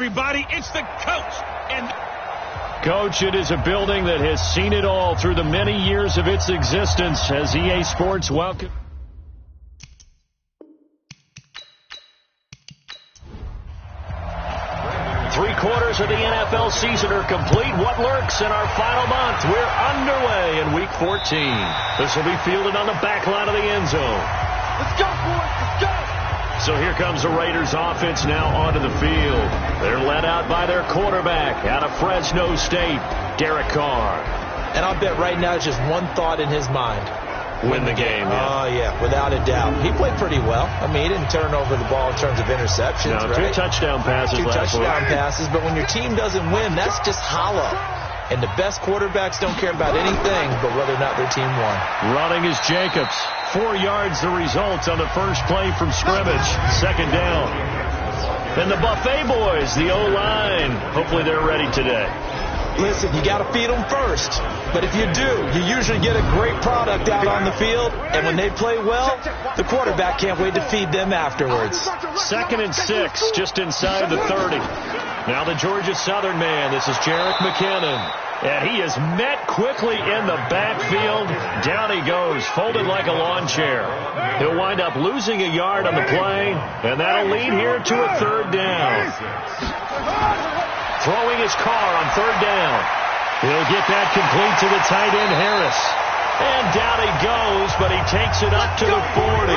everybody. It's the coach. And Coach, it is a building that has seen it all through the many years of its existence as EA Sports welcome. Three-quarters of the NFL season are complete. What lurks in our final month? We're underway in Week 14. This will be fielded on the back line of the end zone. Let's go, boys. Let's go. So here comes the Raiders offense now onto the field. They're led out by their quarterback out of Fresno State, Derek Carr. And I'll bet right now just one thought in his mind. Win the game. Oh, yeah, without a doubt. He played pretty well. I mean, he didn't turn over the ball in terms of interceptions, no, right? 2 touchdown passes last week. 2 touchdown passes, but when your team doesn't win, that's just hollow. And the best quarterbacks don't care about anything but whether or not their team won. Running is Jacobs. 4 yards the result on the first play from scrimmage. Second down. And the Buffet boys, the O-line. Hopefully they're ready today. Listen, you got to feed them first. But if you do, you usually get a great product out on the field. And when they play well, the quarterback can't wait to feed them afterwards. 2nd and 6, just inside the 30. Now the Georgia Southern man. This is Jerick McKinnon. And he is met quickly in the backfield. Down he goes, folded like a lawn chair. He'll wind up losing a yard on the play, and that'll lead here to a 3rd down. Throwing his Carr on 3rd down. He'll get that complete to the tight end, Harris. And down he goes, but he takes it up to the 40.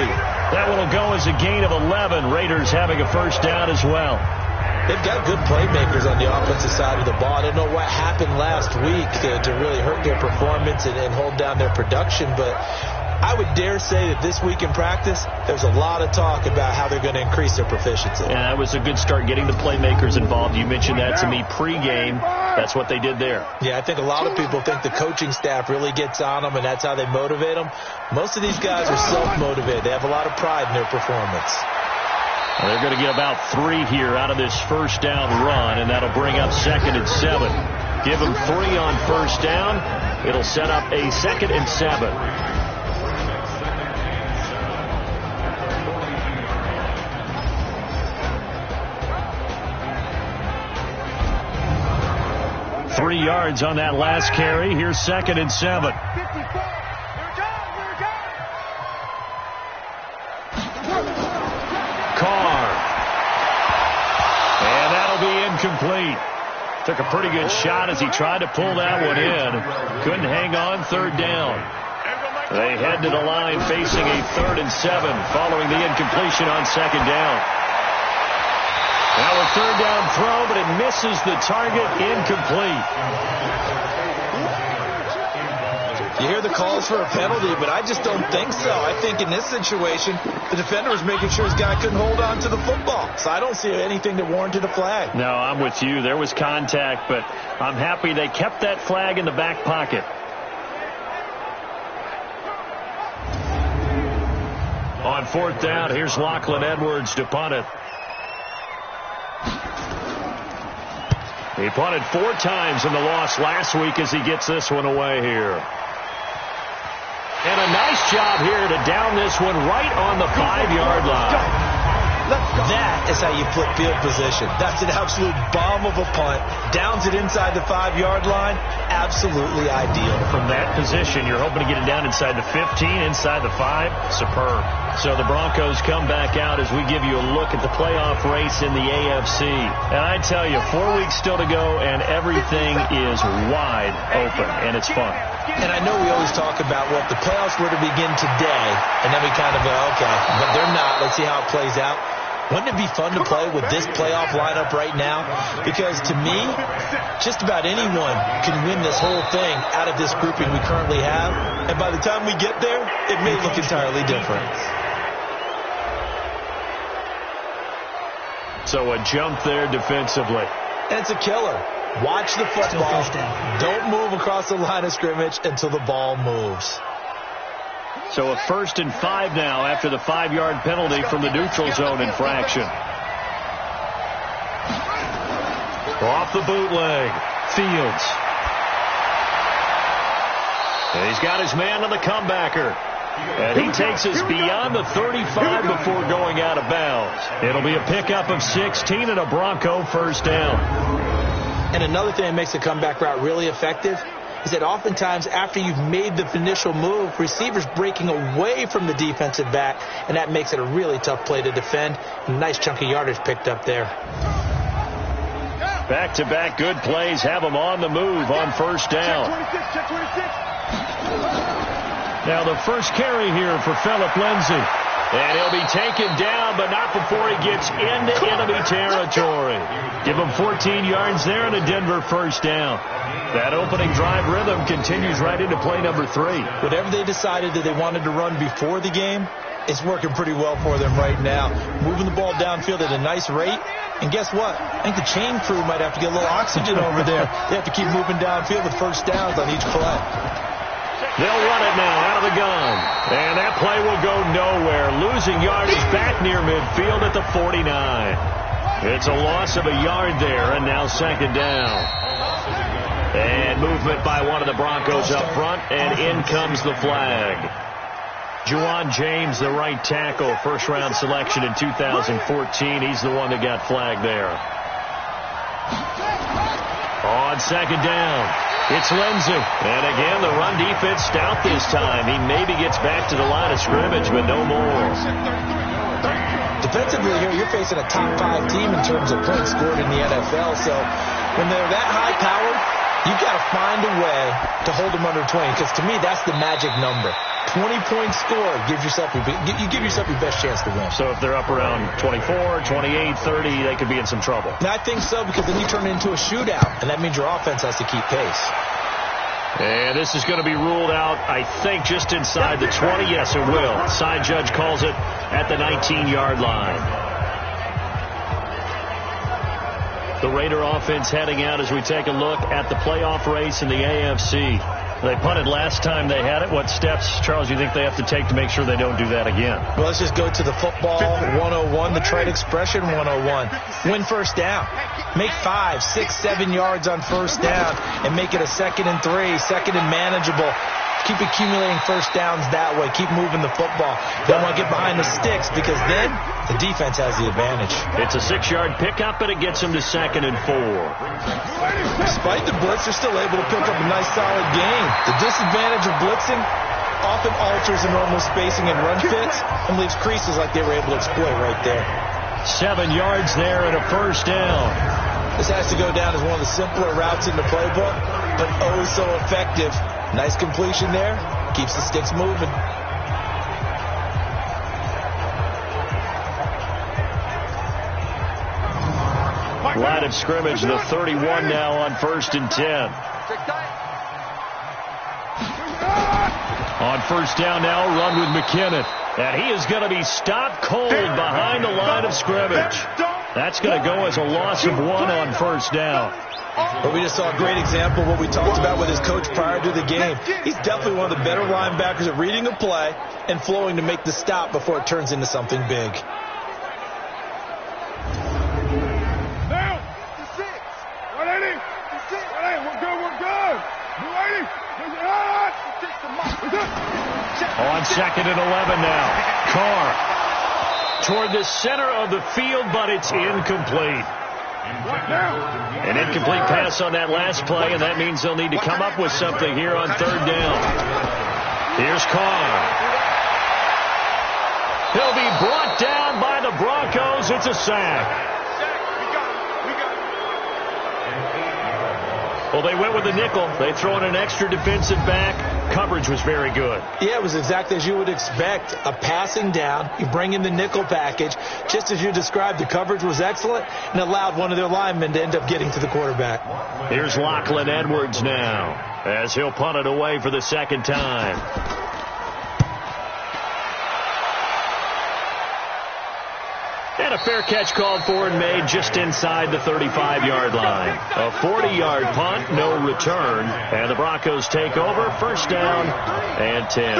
That one will go as a gain of 11. Raiders having a 1st down as well. They've got good playmakers on the offensive side of the ball. I don't know what happened last week to really hurt their performance and hold down their production, but I would dare say that this week in practice, there's a lot of talk about how they're going to increase their proficiency. Yeah, that was a good start getting the playmakers involved. You mentioned that to me pregame. That's what they did there. Yeah, I think a lot of people think the coaching staff really gets on them, and that's how they motivate them. Most of these guys are self-motivated. They have a lot of pride in their performance. Well, they're going to get about 3 here out of this 1st down run, and that'll bring up 2nd and 7. Give them 3 on 1st down. It'll set up a 2nd and 7. Three yards on that last carry. Here's 2nd and 7. Carr. And that'll be incomplete. Took a pretty good shot as he tried to pull that one in. Couldn't hang on. 3rd down. They head to the line facing a 3rd and 7 following the incompletion on 2nd down. Now a 3rd down throw, but it misses the target. Incomplete. You hear the calls for a penalty, but I just don't think so. I think in this situation, the defender was making sure his guy couldn't hold on to the football. So I don't see anything that warranted a flag. No, I'm with you. There was contact, but I'm happy they kept that flag in the back pocket. On 4th down, here's Lachlan Edwards to punt it. He punted 4 times in the loss last week as he gets this one away here. And a nice job here to down this one right on the 5-yard line. That is how you flip field position. That's an absolute bomb of a punt. Downs it inside the 5-yard line. Absolutely ideal. From that position, you're hoping to get it down inside the 15, inside the 5. Superb. So the Broncos come back out as we give you a look at the playoff race in the AFC. And I tell you, 4 weeks still to go, and everything is wide open, and it's fun. And I know we always talk about, well, if the playoffs were to begin today, and then we kind of go, okay, but they're not. Let's see how it plays out. Wouldn't it be fun to play with this playoff lineup right now? Because to me, just about anyone can win this whole thing out of this grouping we currently have. And by the time we get there, it may look entirely different. So a jump there defensively. And it's a killer. Watch the football. Don't move across the line of scrimmage until the ball moves. So a 1st and 5 now after the 5-yard penalty from the neutral zone infraction. Off the bootleg. Fields. And he's got his man on the comebacker. And he takes us beyond the 35 before going out of bounds. It'll be a pickup of 16 and a Bronco first down. And another thing that makes the comeback route really effective is that oftentimes after you've made the initial move, receivers breaking away from the defensive back, and that makes it a really tough play to defend. Nice chunk of yardage picked up there. Back-to-back good plays have them on the move on first down. Now the first carry here for Phillip Lindsay. And he'll be taken down, but not before he gets into enemy territory. Give him 14 yards there and a Denver first down. That opening drive rhythm continues right into play number 3. Whatever they decided that they wanted to run before the game, it's working pretty well for them right now. Moving the ball downfield at a nice rate. And guess what? I think the chain crew might have to get a little oxygen over there. They have to keep moving downfield with first downs on each play. They'll run it now out of the gun. And that play will go nowhere. Losing yardage back near midfield at the 49. It's a loss of a yard there, and now second down. And movement by one of the Broncos up front, and in comes the flag. Juwan James, the right tackle, first-round selection in 2014. He's the one that got flagged there. On second down, it's Lindsay. And again, the run defense stout this time. He maybe gets back to the line of scrimmage, but no more. Defensively here, you're facing a top 5 team in terms of points scored in the NFL. So when they're that high-powered, you've got to find a way to hold them under 20, because to me, that's the magic number. 20 points scored, you give yourself your best chance to win. So if they're up around 24, 28, 30, they could be in some trouble. And I think so, because then you turn it into a shootout, and that means your offense has to keep pace. And this is going to be ruled out, I think, just inside the 20. Yes, it will. Side judge calls it at the 19-yard line. The Raider offense heading out as we take a look at the playoff race in the AFC. They punted last time they had it. What steps, Charles, do you think they have to take to make sure they don't do that again? Well, let's just go to the football 101, the trade expression 101. Win first down. Make 5, 6, 7 yards on first down and make it a 2nd and 3, second and manageable. Keep accumulating first downs that way. Keep moving the football. Don't want to get behind the sticks, because then the defense has the advantage. It's a 6-yard pickup, and it gets them to 2nd and 4. Despite the blitz, they're still able to pick up a nice solid gain. The disadvantage of blitzing often alters the normal spacing and run fits and leaves creases like they were able to exploit right there. 7 yards there and a first down. This has to go down as one of the simpler routes in the playbook, but oh so effective. Nice completion there. Keeps the sticks moving. Line of scrimmage, the 31 now on 1st and 10. On first down now, run with McKinnon. And he is going to be stopped cold behind the line of scrimmage. That's going to go as a loss of 1 on first down. But we just saw a great example of what we talked about with his coach prior to the game. He's definitely one of the better linebackers at reading a play and flowing to make the stop before it turns into something big. Now, the 6. 180. The 6. 180. We're good. We're good. 280. On 2nd and 11 now. Carr toward the center of the field, but it's incomplete. An incomplete pass on that last play, and that means they'll need to come up with something here on 3rd down. Here's Carr. He'll be brought down by the Broncos. It's a sack. Well, they went with the nickel. They throw in an extra defensive back. Coverage was very good. Yeah, it was exactly as you would expect. A passing down. You bring in the nickel package. Just as you described, the coverage was excellent and allowed one of their linemen to end up getting to the quarterback. Here's Lachlan Edwards now as he'll punt it away for the 2nd time. And a fair catch called for and made just inside the 35-yard line. A 40-yard punt, no return. And the Broncos take over, first down and 10.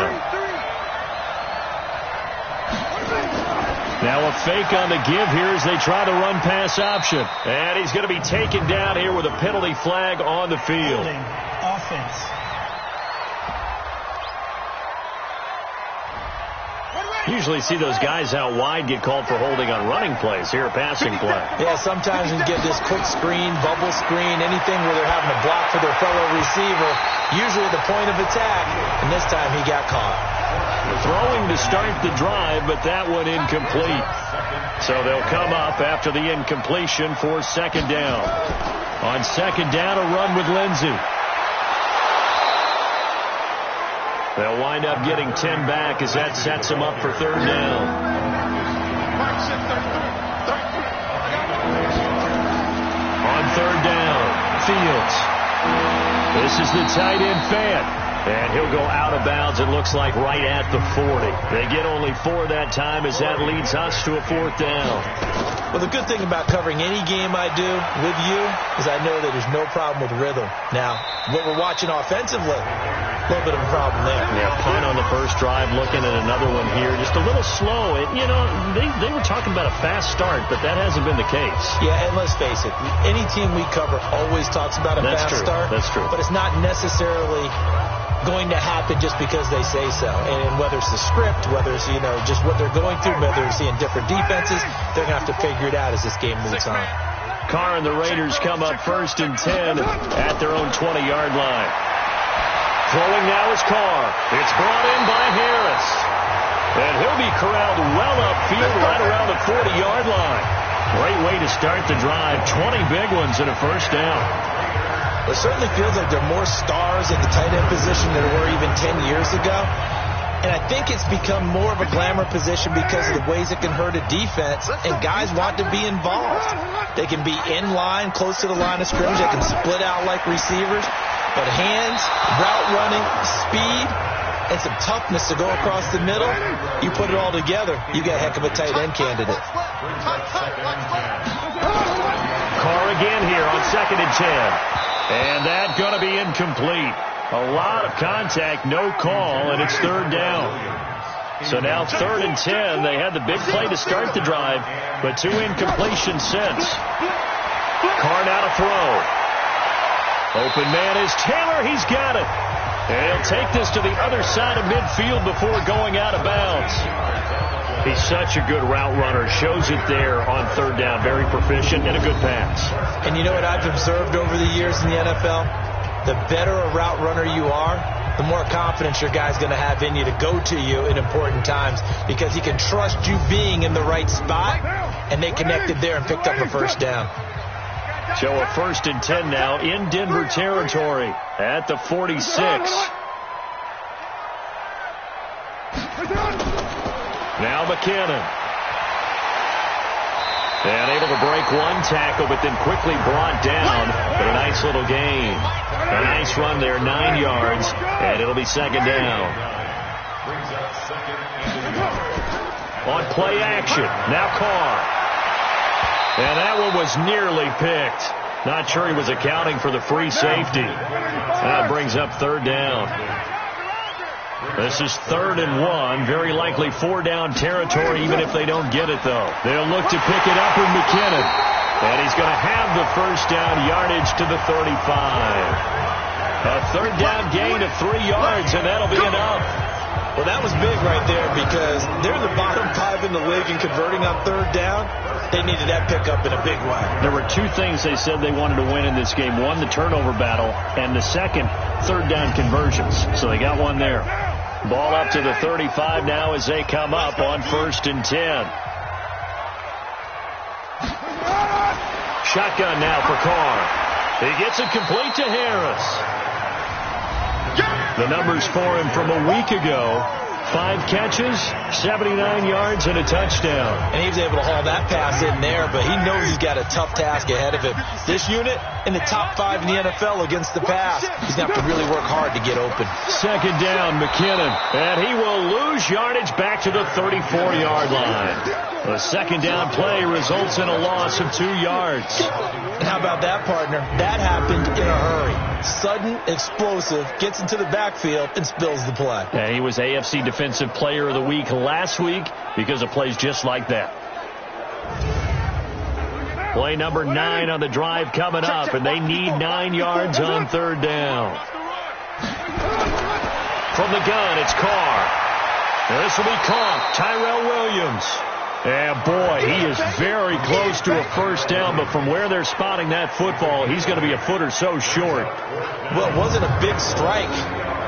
Now a fake on the give here as they try to run pass option. And he's going to be taken down here with a penalty flag on the field. Offense. Usually see those guys out wide get called for holding on running plays. Here, a passing play. Yeah, sometimes when you get this quick screen, bubble screen, anything where they're having to block for their fellow receiver, usually at the point of attack, and this time he got caught. Throwing to start the drive, but that one incomplete. So they'll come up after the incompletion for second down. On second down, a run with Lindsey. They'll wind up getting 10 back as that sets them up for third down. On third down, Fields. This is the tight end Fant. And he'll go out of bounds, it looks like, right at the 40. They get only 4 that time as that leads us to a fourth down. Well, the good thing about covering any game I do with you is I know that there's no problem with rhythm. Now, what we're watching offensively, a little bit of a problem there. Yeah, punt on the first drive, looking at another one here. Just a little slow. You know, they were talking about a fast start, but that hasn't been the case. Yeah, and let's face it, any team we cover always talks about a fast start. That's true. But it's not necessarily going to happen just because they say so. And whether it's the script, whether it's, just what they're going through, whether it's seeing different defenses, they're going to have to figure it out as this game moves on. Carr and the Raiders come up first and 10 at their own 20-yard line. Throwing now is Carr. It's brought in by Harris. And he'll be corralled well upfield right around the 40-yard line. Great way to start the drive. 20 big ones and a first down. It certainly feels like there are more stars in the tight end position than there were even 10 years ago. And I think it's become more of a glamour position because of the ways it can hurt a defense, and guys want to be involved. They can be in line, close to the line of scrimmage. They can split out like receivers. But hands, route running, speed, and some toughness to go across the middle, you put it all together, you got a heck of a tight end candidate. Carr again here on second and 10. And that's going to be incomplete. A lot of contact, no call, and it's third down. So now third and 10. They had the big play to start the drive, but 2 incompletions since. Carr now to throw. Open man is Taylor. He's got it. And he'll take this to the other side of midfield before going out of bounds. He's such a good route runner. Shows it there on third down. Very proficient and a good pass. And you know what I've observed over the years in the NFL? The better a route runner you are, the more confidence your guy's going to have in you to go to you in important times because he can trust you being in the right spot, and they connected there and picked up a first down. So a first and 10 now in Denver territory at the 46. Now McKinnon. And able to break one tackle, but then quickly brought down. But a nice little gain. A nice run there, 9 yards, and it'll be second down. On play action, now Carr. And that one was nearly picked. Not sure he was accounting for the free safety. That brings up third down. This is 3rd and 1. Very likely 4-down territory, even if they don't get it, though. They'll look to pick it up with McKinnon. And he's going to have the first down, yardage to the 35. A third down gain of 3 yards, and that'll be enough. Well, that was big right there because they're the bottom 5 in the league in converting on third down. They needed that pickup in a big way. There were 2 things they said they wanted to win in this game. One, the turnover battle, and the second, third down conversions. So they got one there. Ball up to the 35 now as they come up on 1st and 10. Shotgun now for Carr. He gets it complete to Harris. The numbers for him from a week ago. 5 catches, 79 yards, and a touchdown. And he was able to haul that pass in there, but he knows he's got a tough task ahead of him. This unit in the top 5 in the NFL against the pass. He's going to have to really work hard to get open. Second down, McKinnon. And he will lose yardage back to the 34-yard line. The second down play results in a loss of 2 yards. And how about that, partner? That happened in a hurry. Sudden, explosive, gets into the backfield, and spills the play. Yeah, he was AFC Defensive Player of the Week last week because of plays just like that. Play number 9 on the drive coming up, and they need 9 yards on third down. From the gun, it's Carr. This will be caught. Tyrell Williams. And boy, he is very close to a first down, but from where they're spotting that football, he's going to be a foot or so short. Well, it wasn't a big strike,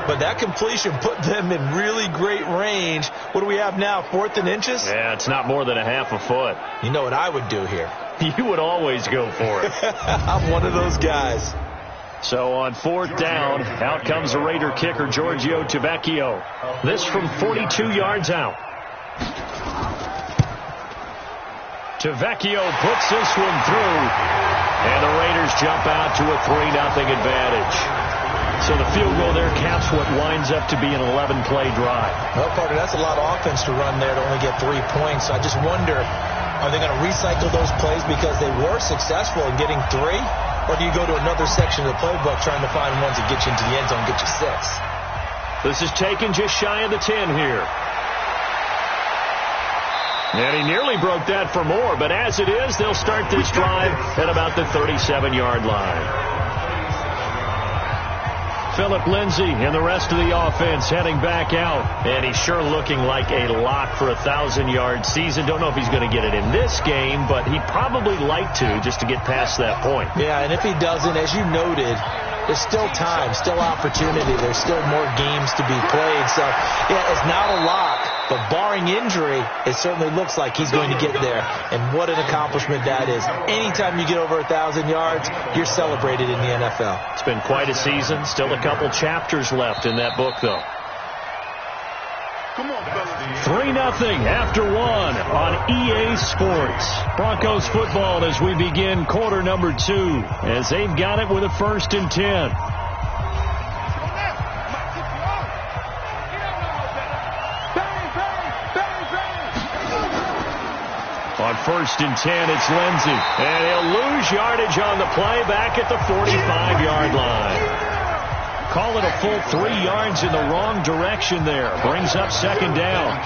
but that completion put them in really great range. What do we have now, 4th and inches? Yeah, it's not more than a half a foot. You know what I would do here? You would always go for it. I'm one of those guys. So on 4th down, out comes the Raider kicker, Giorgio Tavecchio. This from 42 yards out. Tavecchio puts this one through, and the Raiders jump out to a 3-0 advantage. So the field goal there caps what winds up to be an 11-play drive. Well, Carter, that's a lot of offense to run there to only get 3 points. So I just wonder, are they going to recycle those plays because they were successful in getting 3? Or do you go to another section of the playbook trying to find ones that get you into the end zone and get you 6? This is taken just shy of the 10 here. And he nearly broke that for more, but as it is, they'll start this drive at about the 37-yard line. Philip Lindsay and the rest of the offense heading back out. And he's sure looking like a lock for a 1,000-yard season. Don't know if he's going to get it in this game, but he'd probably like to just to get past that point. Yeah, and if he doesn't, as you noted, there's still time, still opportunity. There's still more games to be played. So, yeah, it's not a lock, but barring injury, it certainly looks like he's going to get there. And what an accomplishment that is. Anytime you get over 1,000 yards, you're celebrated in the NFL. It's been quite a season. Still a couple chapters left in that book, though. 3-0 after 1 on EA Sports. Broncos football as we begin quarter number 2, as they've got it with a 1st and 10. On 1st and 10, it's Lindsay. And he'll lose yardage on the play back at the 45-yard line. Call it a full 3 yards in the wrong direction there. Brings up 2nd down.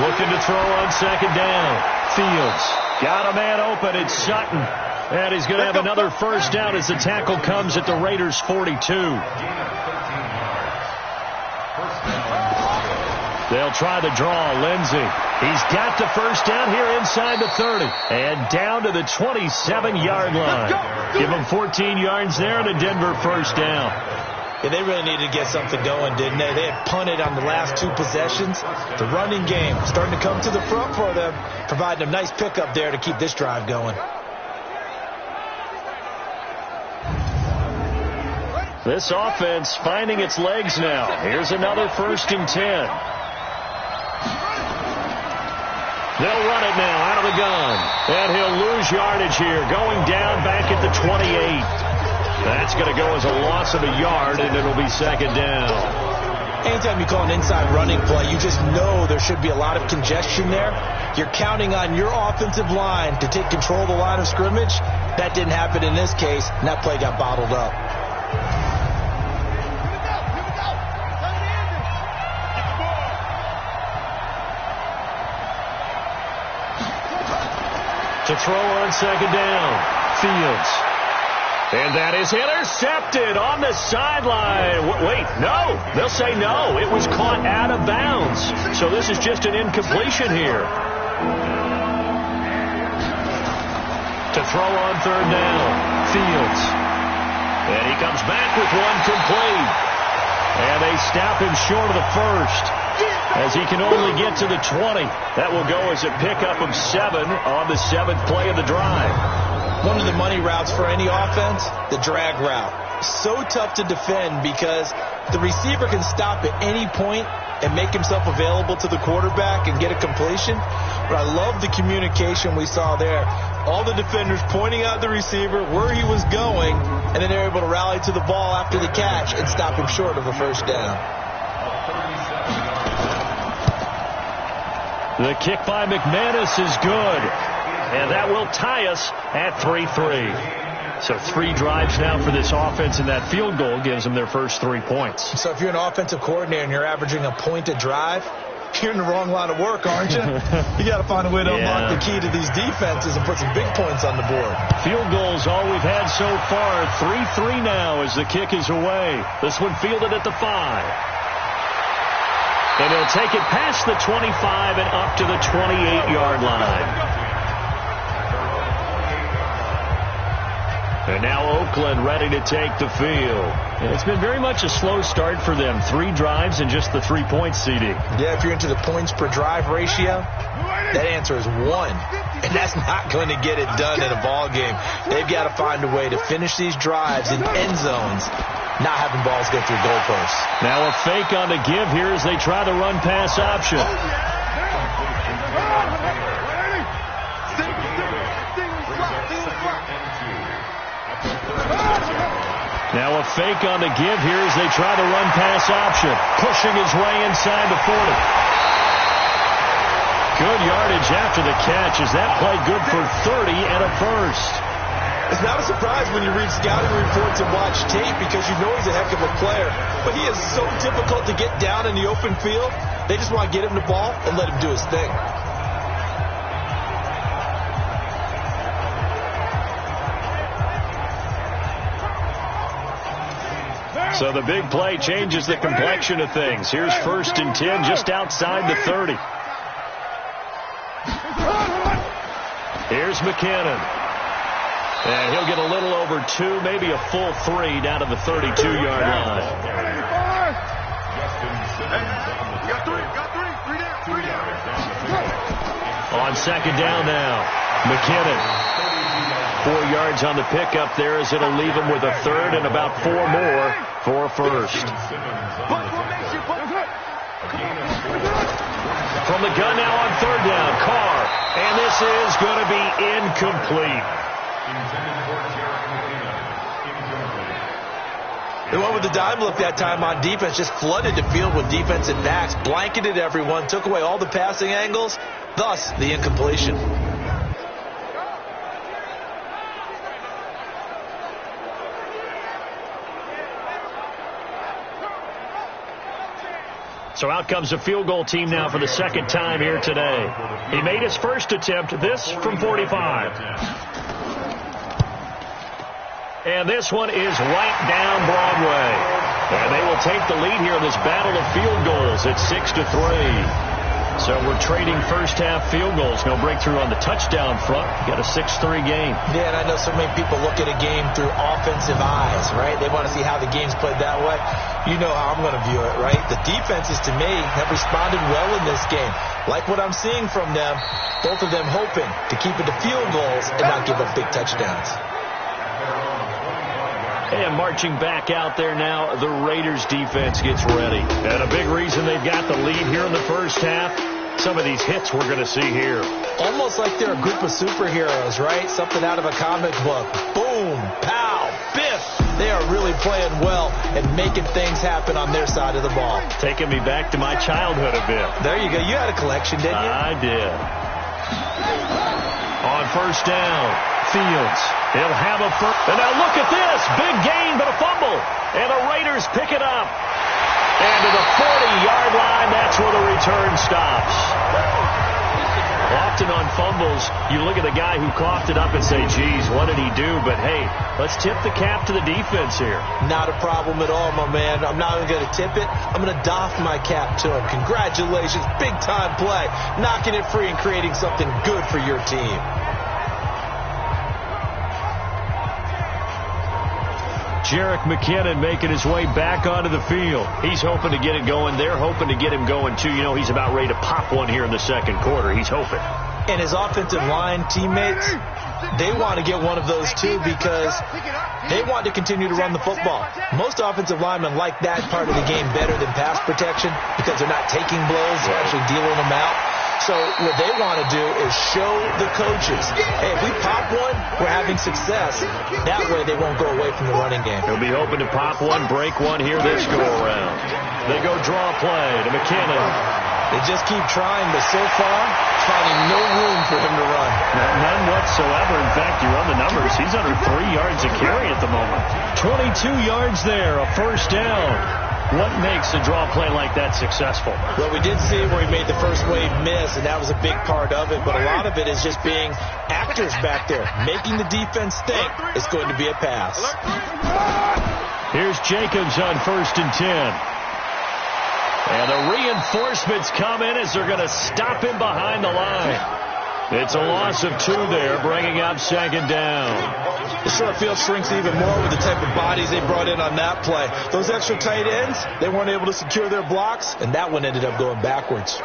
Looking to throw on 2nd down. Fields got a man open. It's Sutton. And he's going to have another 1st down as the tackle comes at the Raiders' 42. They'll try the draw. Lindsay. He's got the 1st down here inside the 30. And down to the 27-yard line. Give him 14 yards there and a Denver 1st down. Yeah, they really needed to get something going, didn't they? They had punted on the last 2 possessions. The running game starting to come to the front for them, providing a nice pickup there to keep this drive going. This offense finding its legs now. Here's another 1st and 10. They'll run it now out of the gun. And he'll lose yardage here, going down back at the 28. That's going to go as a loss of a yard, and it'll be 2nd down. Anytime you call an inside running play, you just know there should be a lot of congestion there. You're counting on your offensive line to take control of the line of scrimmage. That didn't happen in this case, and that play got bottled up. To throw on 2nd down. Fields. And that is intercepted on the sideline. Wait, no. They'll say no. It was caught out of bounds. So this is just an incompletion here. To throw on 3rd down. Fields. And he comes back with one complete. And they stop him short of the 1st. As he can only get to the 20. That will go as a pickup of 7 on the 7th play of the drive. One of the money routes for any offense, the drag route. So tough to defend because the receiver can stop at any point and make himself available to the quarterback and get a completion. But I love the communication we saw there. All the defenders pointing out the receiver, where he was going, and then they're able to rally to the ball after the catch and stop him short of a 1st down. The kick by McManus is good. And that will tie us at 3-3. So 3 drives now for this offense, and that field goal gives them their first 3 points. So if you're an offensive coordinator and you're averaging a point a drive, you're in the wrong line of work, aren't you? You got to find a way to unlock the key to these defenses and put some big points on the board. Field goals all we've had so far. 3-3 now as the kick is away. This one fielded at the 5. And he'll take it past the 25 and up to the 28-yard line. And now Oakland ready to take the field. And it's been very much a slow start for them. 3 drives and just the 3 points, CD. Yeah, if you're into the points per drive ratio, that answer is 1. And that's not going to get it done in a ball game. They've got to find a way to finish these drives in end zones, not having balls go through goalposts. Now a fake on the give here as they try the run-pass option. Now a fake on the give here as they try the run-pass option. Pushing his way inside the 40. Good yardage after the catch. Is that play good for 30 and a first? It's not a surprise when you read scouting reports and watch tape because you know he's a heck of a player. But he is so difficult to get down in the open field. They just want to get him the ball and let him do his thing. So the big play changes the complexion of things. Here's 1st and 10 just outside the 30. Here's McKinnon. And he'll get a little over 2, maybe a full 3 down to the 32-yard line. On 2nd down now, McKinnon. 4 yards on the pickup there as it'll leave him with a 3rd and about 4 more for a first. From the gun now on 3rd down, Carr. And this is going to be incomplete. They went with the dime look that time on defense, just flooded the field with defensive backs, blanketed everyone, took away all the passing angles, thus the incompletion. So out comes a field goal team now for the 2nd time here today. He made his first attempt, this from 45. And this one is right down Broadway. And they will take the lead here in this battle of field goals at 6-3. So we're trading first-half field goals. No breakthrough on the touchdown front. Got a 6-3 game. Yeah, and I know so many people look at a game through offensive eyes, right? They want to see how the game's played that way. You know how I'm going to view it, right? The defenses, to me, have responded well in this game. Like what I'm seeing from them, both of them hoping to keep it to field goals and not give up big touchdowns. And marching back out there now, the Raiders defense gets ready. And a big reason they've got the lead here in the first half, some of these hits we're going to see here. Almost like they're a group of superheroes, right? Something out of a comic book. Boom, pow, biff. They are really playing well and making things happen on their side of the ball. Taking me back to my childhood a bit. There you go. You had a collection, didn't you? I did. On 1st down, Fields. He'll have a first. And now look at this. Big gain, but a fumble. And the Raiders pick it up. And to the 40-yard line, that's where the return stops. Often on fumbles, you look at the guy who coughed it up and say, geez, what did he do? But, hey, let's tip the cap to the defense here. Not a problem at all, my man. I'm not even going to tip it. I'm going to doff my cap to him. Congratulations. Big-time play. Knocking it free and creating something good for your team. Jerick McKinnon making his way back onto the field. He's hoping to get it going. They're hoping to get him going, too. You know, he's about ready to pop one here in the 2nd quarter. He's hoping. And his offensive line teammates, they want to get one of those, too, because they want to continue to run the football. Most offensive linemen like that part of the game better than pass protection because they're not taking blows. They're actually dealing them out. So what they want to do is show the coaches, hey, if we pop one, we're having success. That way they won't go away from the running game. He'll be hoping to pop one, break one here this go-around. They go draw play to McKinnon. They just keep trying, but so far, finding no room for him to run. None whatsoever. In fact, you run the numbers. He's under 3 yards a carry at the moment. 22 yards there, a 1st down. What makes a draw play like that successful? Well, we did see where he made the first wave miss, and that was a big part of it. But a lot of it is just being actors back there, making the defense think it's going to be a pass. Here's Jacobs on 1st and 10. And the reinforcements come in as they're going to stop him behind the line. It's a loss of 2 there, bringing up second down. The short field shrinks even more with the type of bodies they brought in on that play. Those extra tight ends, they weren't able to secure their blocks, and that one ended up going backwards.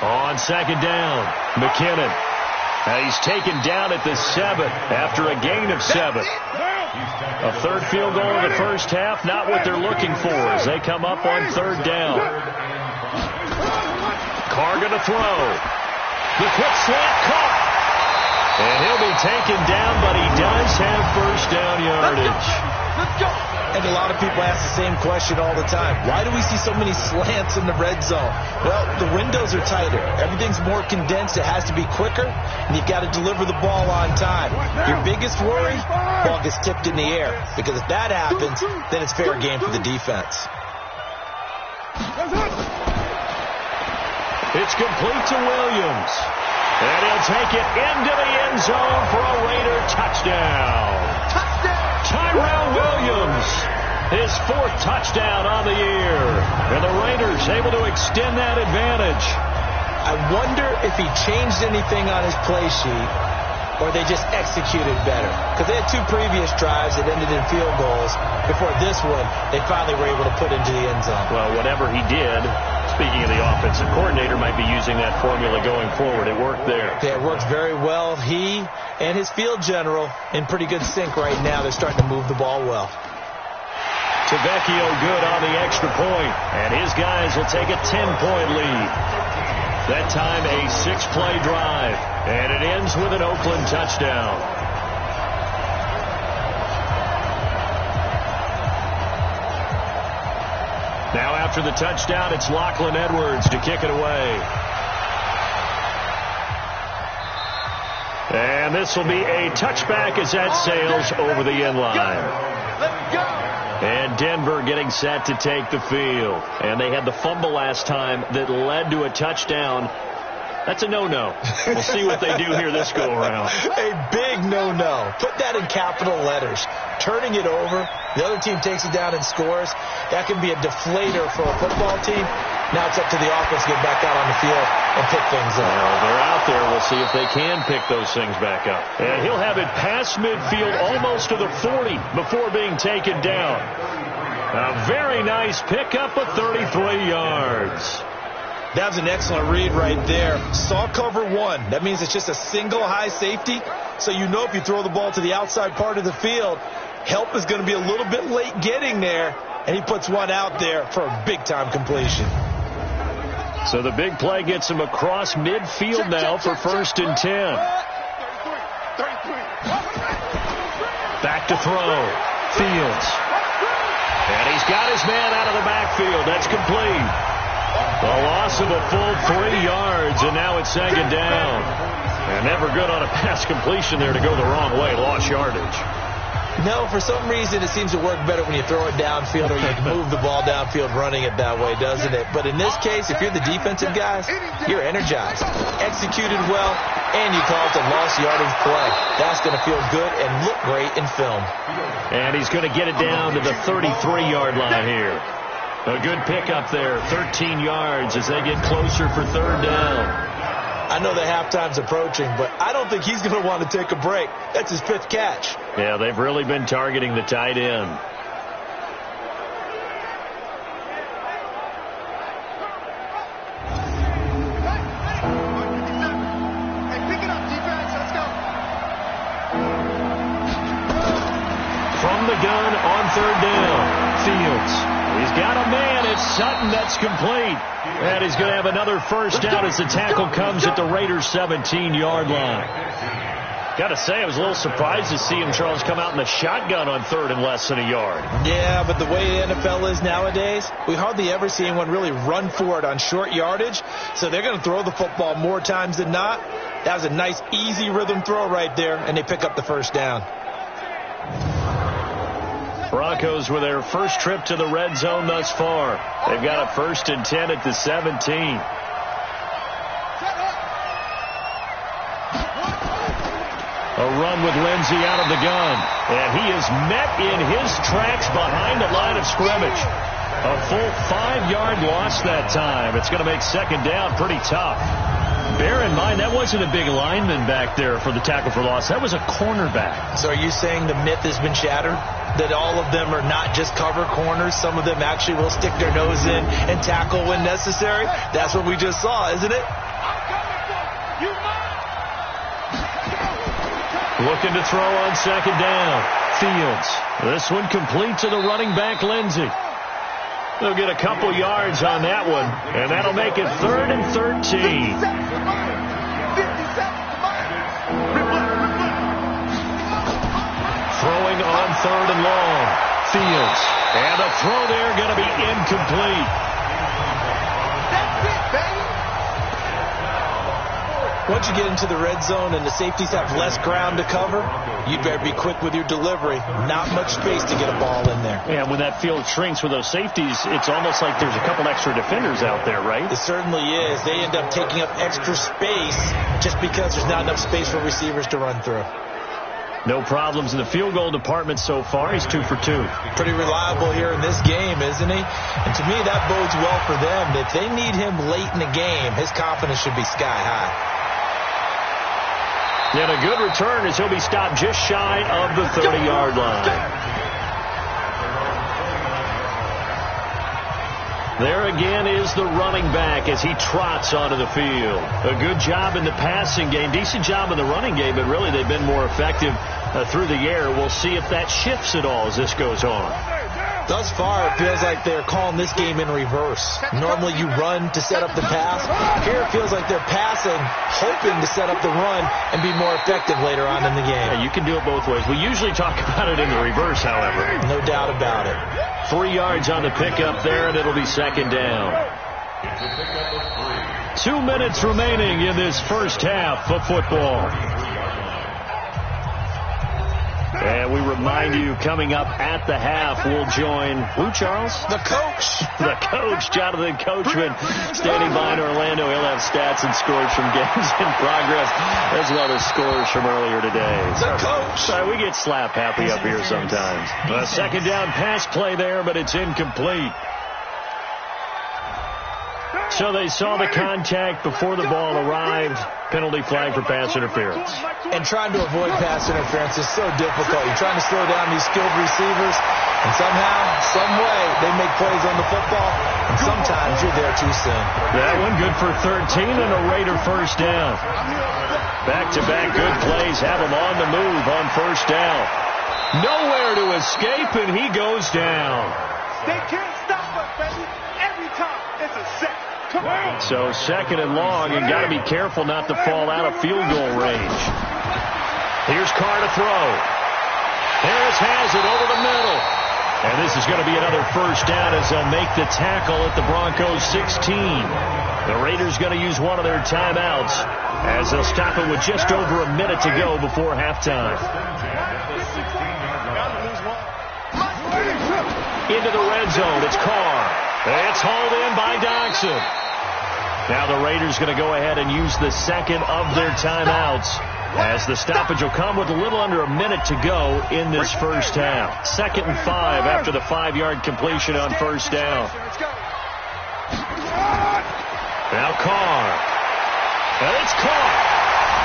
On second down, McKinnon. He's taken down at the 7 after a gain of 7. A third field goal in the first half, not what they're looking for as they come up on third down. Carr going to throw. The quick slant caught. And he'll be taken down, but he does have first down yardage. Let's go. And a lot of people ask the same question all the time. Why do we see so many slants in the red zone? Well, the windows are tighter. Everything's more condensed. It has to be quicker, and you've got to deliver the ball on time. Your biggest worry, ball gets tipped in the air. Because if that happens, then it's fair game for the defense. It's complete to Williams. And he'll take it into the end zone for a Raider touchdown. Tyrell Williams, his 4th touchdown on the year. And the Raiders able to extend that advantage. I wonder if he changed anything on his play sheet or they just executed better. Because they had 2 previous drives that ended in field goals. Before this one, they finally were able to put into the end zone. Well, whatever he did, speaking of the offensive coordinator, might be using that formula going forward. It worked there. Yeah, it worked very well. He and his field general in pretty good sync right now. They're starting to move the ball well. Tavecchio good on the extra point, and his guys will take a 10-point lead. That time a 6-play drive, and it ends with an Oakland touchdown. Now after the touchdown, it's Lachlan Edwards to kick it away. And this will be a touchback as that sails over the end line. Let's go. And Denver getting set to take the field. And they had the fumble last time that led to a touchdown. That's a no-no. We'll see what they do here this go-around. A big no-no. Put that in capital letters. Turning it over, the other team takes it down and scores. That can be a deflator for a football team. Now it's up to the offense to get back out on the field and pick things up. Well, they're out there. We'll see if they can pick those things back up. And he'll have it past midfield almost to the 40 before being taken down. A very nice pickup of 33 yards. That was an excellent read right there. Saw cover 1. That means it's just a single high safety. So you know if you throw the ball to the outside part of the field, help is going to be a little bit late getting there. And he puts one out there for a big-time completion. So the big play gets him across midfield now for 1st and 10. Back to throw. Fields. And he's got his man out of the backfield. That's complete. A loss of a full 3 yards, and now it's second down. And never good on a pass completion there to go the wrong way. Lost yardage. No, for some reason it seems to work better when you throw it downfield or you move the ball downfield running it that way, doesn't it? But in this case, if you're the defensive guys, you're energized, executed well, and you call it a lost yardage play. That's going to feel good and look great in film. And he's going to get it down to the 33-yard line here. A good pickup there, 13 yards as they get closer for third down. I know the halftime's approaching, but I don't think he's going to want to take a break. That's his 5th catch. Yeah, they've really been targeting the tight end. Hey, pick it up, defense. Let's go. From the gun on third down, Fields. He's got a man. It's Sutton. That's complete. And he's going to have another first down as the tackle comes at the Raiders' 17-yard line. Got to say, I was a little surprised to see him, Charles, come out in the shotgun on third and less than a yard. Yeah, but the way the NFL is nowadays, we hardly ever see anyone really run for it on short yardage. So they're going to throw the football more times than not. That was a nice, easy rhythm throw right there, and they pick up the first down. Broncos with their first trip to the red zone thus far. They've got a 1st and 10 at the 17. A run with Lindsey out of the gun. And he is met in his tracks behind the line of scrimmage. A full 5-yard loss that time. It's going to make second down pretty tough. Bear in mind, that wasn't a big lineman back there for the tackle for loss. That was a cornerback. So are you saying the myth has been shattered? That all of them are not just cover corners? Some of them actually will stick their nose in and tackle when necessary? That's what we just saw, isn't it? Looking to throw on second down. Fields. This one complete to the running back, Lindsey. They'll get a couple yards on that one, and that'll make it 3rd and 13. Throwing on 3rd and long. Fields. And the throw there going to be incomplete. That's it, baby. Once you get into the red zone and the safeties have less ground to cover, you'd better be quick with your delivery. Not much space to get a ball in there. Yeah, when that field shrinks with those safeties, it's almost like there's a couple extra defenders out there, right? It certainly is. They end up taking up extra space just because there's not enough space for receivers to run through. No problems in the field goal department so far. He's 2 for 2. Pretty reliable here in this game, isn't he? And to me, that bodes well for them. If they need him late in the game, his confidence should be sky high. And a good return as he'll be stopped just shy of the 30-yard line. There again is the running back as he trots onto the field. A good job in the passing game. Decent job in the running game, but really they've been more effective through the air. We'll see if that shifts at all as this goes on. Thus far, it feels like they're calling this game in reverse. Normally you run to set up the pass. Here it feels like they're passing, hoping to set up the run and be more effective later on in the game. Yeah, you can do it both ways. We usually talk about it in the reverse, however. No doubt about it. 3 yards on the pickup there, and it'll be second down. 2 minutes remaining in this first half of football. And we remind you, coming up at the half, we'll join who, Charles? The coach. The coach, Jonathan Coachman, standing by in Orlando. He'll have stats and scores from games in progress, as well as scores from earlier today. The coach. Sorry, we get slap happy up here sometimes. A second down pass play there, but it's incomplete. So they saw the contact before the ball arrived. Penalty flag for pass interference. And trying to avoid pass interference is so difficult. You're trying to slow down these skilled receivers, and somehow, some way, they make plays on the football, and sometimes you're there too soon. That one good for 13 and a Raider first down. Back-to-back good plays have him on the move on first down. Nowhere to escape, and he goes down. They can't stop us, baby. Every time it's a set. So second and long, and got to be careful not to fall out of field goal range. Here's Carr to throw. Harris has it over the middle. And this is going to be another first down as they'll make the tackle at the Broncos 16. The Raiders going to use one of their timeouts as they'll stop it with just over a minute to go before halftime. Into the red zone, it's Carr. It's hauled in by Doxson. Now the Raiders going to go ahead and use the second of their timeouts as the stoppage will come with a little under a minute to go in this first half. 2nd and 5 after the 5-yard completion on first down. Now Carr. And it's caught.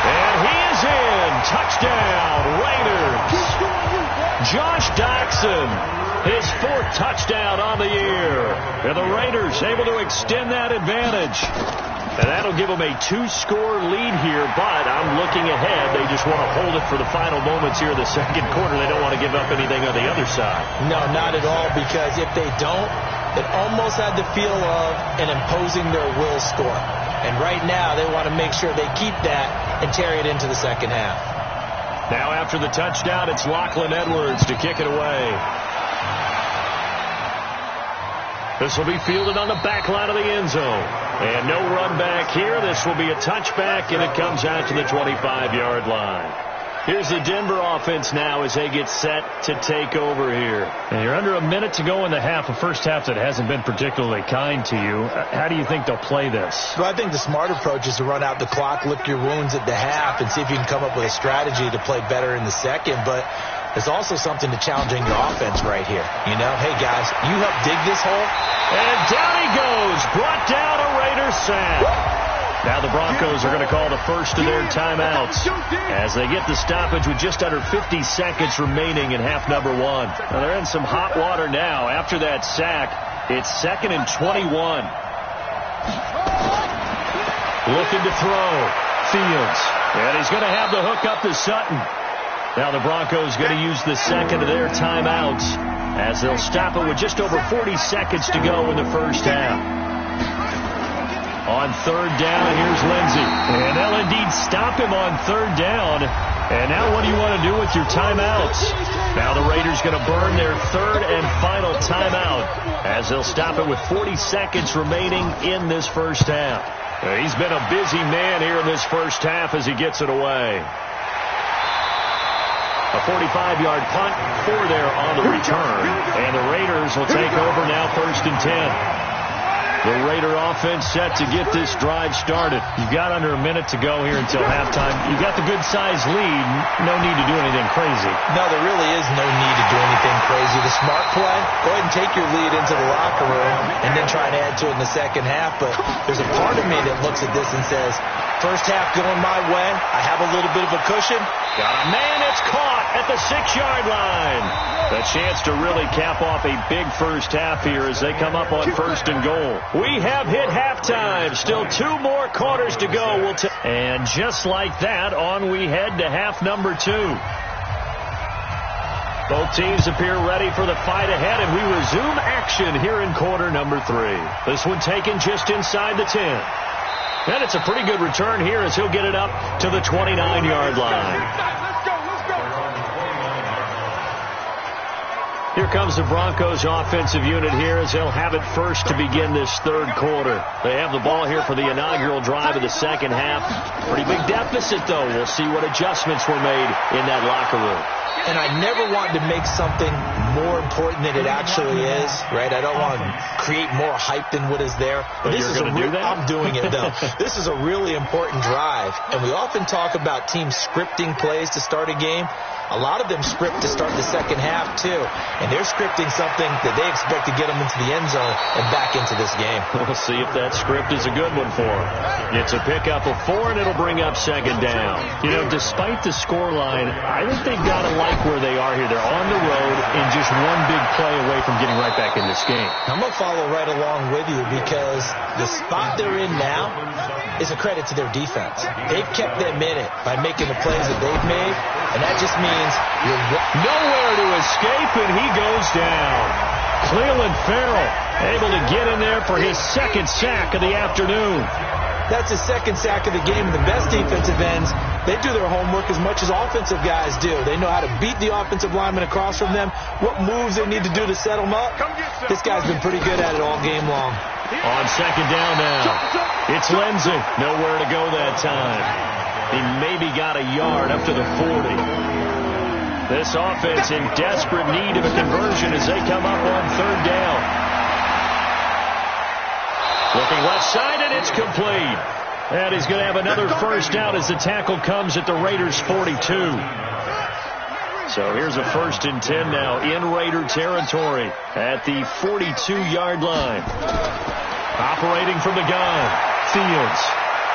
And he is in. Touchdown, Raiders. Josh Doxson. His 4th touchdown on the year. And the Raiders able to extend that advantage. And that'll give them a 2-score lead here, but I'm looking ahead. They just want to hold it for the final moments here in the second quarter. They don't want to give up anything on the other side. No, not at all, because if they don't, it almost had the feel of an imposing their will score. And right now, they want to make sure they keep that and carry it into the second half. Now after the touchdown, it's Lachlan Edwards to kick it away. This will be fielded on the back line of the end zone. And no run back here. This will be a touchback, and it comes out to the 25-yard line. Here's the Denver offense now as they get set to take over here. And you're under a minute to go in the half, a first half that hasn't been particularly kind to you. How do you think they'll play this? Well, I think the smart approach is to run out the clock, lick your wounds at the half, and see if you can come up with a strategy to play better in the second. But there's also something to challenging your offense right here. You know, hey, guys, you help dig this hole. And down he goes. Brought down a Raider sack. Now the Broncos are going to call the first of their timeouts as they get the stoppage with just under 50 seconds remaining in half number one. Now they're in some hot water now. After that sack, it's 2nd and 21. Looking to throw. Fields. And he's going to have the hook up to Sutton. Now the Broncos going to use the second of their timeouts as they'll stop it with just over 40 seconds to go in the first half. On third down, here's Lindsey. And they'll indeed stop him on third down. And now what do you want to do with your timeouts? Now the Raiders going to burn their third and final timeout as they'll stop it with 40 seconds remaining in this first half. He's been a busy man here in this first half as he gets it away. A 45-yard punt for there on the return. And the Raiders will take over now 1st and 10. The Raider offense set to get this drive started. You've got under a minute to go here until halftime. You've got the good-sized lead. No need to do anything crazy. No, there really is no need to do anything crazy. The smart play, go ahead and take your lead into the locker room and then try and add to it in the second half. But there's a part of me that looks at this and says, first half going my way. I have a little bit of a cushion. Got a man that's caught at the 6-yard line. A chance to really cap off a big first half here as they come up on 1st and goal. We have hit halftime. Still 2 more quarters to go. And just like that, on we head to half number 2. Both teams appear ready for the fight ahead, and we resume action here in quarter number 3. This one taken just inside the 10. And it's a pretty good return here as he'll get it up to the 29-yard line. Here comes the Broncos offensive unit here as they'll have it first to begin this third quarter. They have the ball here for the inaugural drive of the second half. Pretty big deficit, though. We'll see what adjustments were made in that locker room. And I never want to make something more important than it actually is, right? I don't want to create more hype than what is there. But you're going to do that? I'm doing it, though. This is a really important drive. And we often talk about teams scripting plays to start a game. A lot of them script to start the second half, too. And they're scripting something that they expect to get them into the end zone and back into this game. We'll see if that script is a good one for them. It's a pickup of 4, and it'll bring up 2nd down. You know, despite the scoreline, I think they've got to like where they are here. They're on the road and just one big play away from getting right back in this game. I'm going to follow right along with you because the spot they're in now is a credit to their defense. They've kept them in it by making the plays that they've made, and that just means you're nowhere to escape, and he goes down. Cleveland Farrell able to get in there for his 2nd sack of the afternoon. That's his 2nd sack of the game. The best defensive ends, they do their homework as much as offensive guys do. They know how to beat the offensive lineman across from them, what moves they need to do to set them up. This guy's been pretty good at it all game long. On 2nd down now, it's Lindsey. Nowhere to go that time. He maybe got a yard up to the 40. This offense in desperate need of a conversion as they come up on 3rd down. Looking left side, and it's complete. And he's going to have another first down as the tackle comes at the Raiders' 42. So here's a 1st and 10 now in Raider territory at the 42-yard line. Operating from the gun, Fields.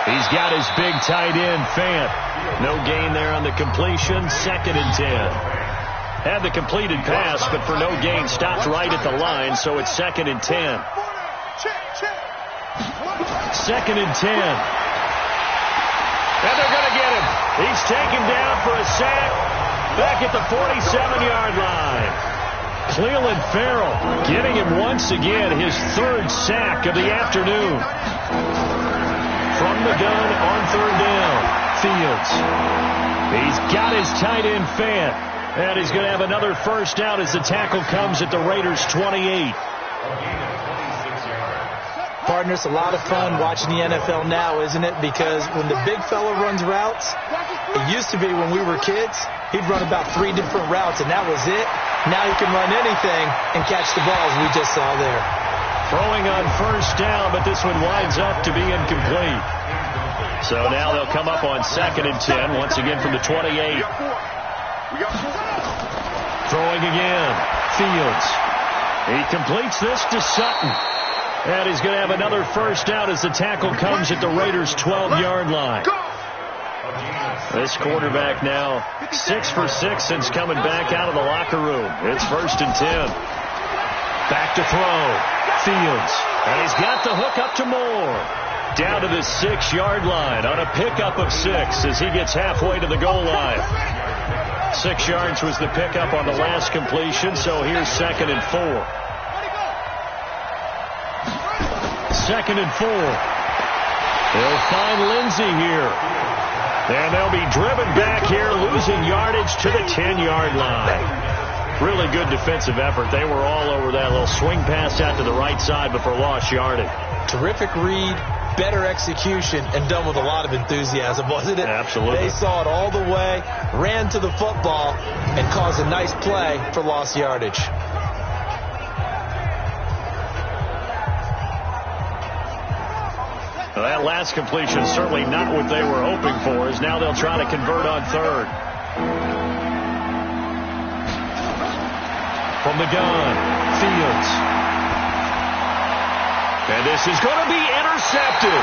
He's got his big tight end, Fant. No gain there on the completion. 2nd and 10. Had the completed pass, but for no gain, stopped right at the line, so it's 2nd and 10. 2nd and 10. And they're going to get him. He's taken down for a sack back at the 47-yard line. Cleveland Farrell getting him once again his 3rd sack of the afternoon. From the gun on 3rd down, Fields. He's got his tight end, Fant. And he's going to have another first down as the tackle comes at the Raiders' 28. Partner, it's a lot of fun watching the NFL now, isn't it? Because when the big fella runs routes, it used to be when we were kids, he'd run about 3 different routes, and that was it. Now he can run anything and catch the balls we just saw there. Throwing on first down, but this one winds up to be incomplete. So now they'll come up on 2nd and 10, once again from the 28. Throwing again. Fields. He completes this to Sutton. And he's going to have another first down as the tackle comes at the Raiders' 12-yard line. This quarterback now 6 for 6 since coming back out of the locker room. It's 1st and 10. Back to throw. Fields. And he's got the hook up to Moore. Down to the 6-yard line on a pickup of 6 as he gets halfway to the goal line. 6 yards was the pickup on the last completion, so here's 2nd and 4. 2nd and 4. They'll find Lindsey here. And they'll be driven back here, losing yardage to the 10-yard line. Really good defensive effort. They were all over that little swing pass out to the right side before lost yardage. Terrific read, better execution, and done with a lot of enthusiasm, wasn't it? Absolutely. They saw it all the way, ran to the football, and caused a nice play for lost yardage. Well, that last completion certainly not what they were hoping for, as now they'll try to convert on 3rd. From the gun, Fields. And this is going to be intercepted.